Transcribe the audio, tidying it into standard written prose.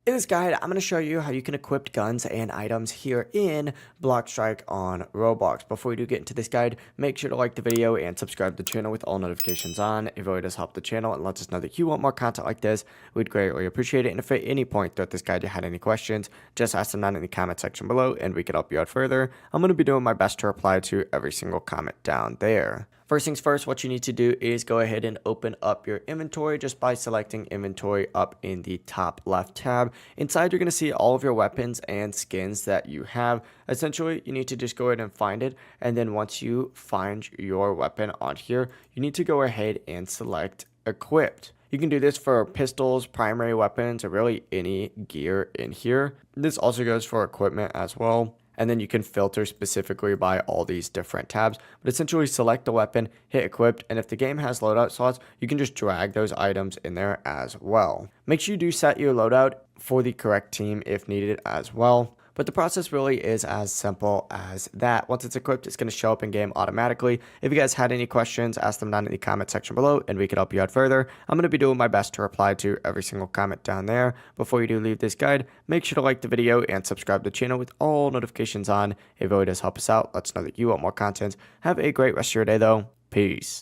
In this guide, I'm going to show you how you can equip guns and items here in BloxStrike on Roblox. Before we do get into this guide, make sure to like the video and subscribe to the channel with all notifications on. It really does help the channel and lets us know that you want more content like this. We'd greatly appreciate it. And if at any point throughout this guide you had any questions, just ask them down in the comment section below and we can help you out further. I'm going to be doing my best to reply to every single comment down there. First things first, what you need to do is go ahead and open up your inventory just by selecting inventory up in the top left tab. Inside, you're going to see all of your weapons and skins that you have. Essentially, you need to just go ahead and find it. And then once you find your weapon on here, you need to go ahead and select equipped. You can do this for pistols, primary weapons, or really any gear in here. This also goes for equipment as well. And then you can filter specifically by all these different tabs. But essentially select the weapon, hit equipped, and if the game has loadout slots, you can just drag those items in there as well. Make sure you do set your loadout for the correct team if needed as well. But the process really is as simple as that. Once it's equipped, it's going to show up in game automatically. If you guys had any questions, ask them down in the comment section below and we can help you out further. I'm going to be doing my best to reply to every single comment down there. Before you do leave this guide, make sure to like the video and subscribe to the channel with all notifications on. It really does help us out. Let us know that you want more content. Have a great rest of your day though. Peace.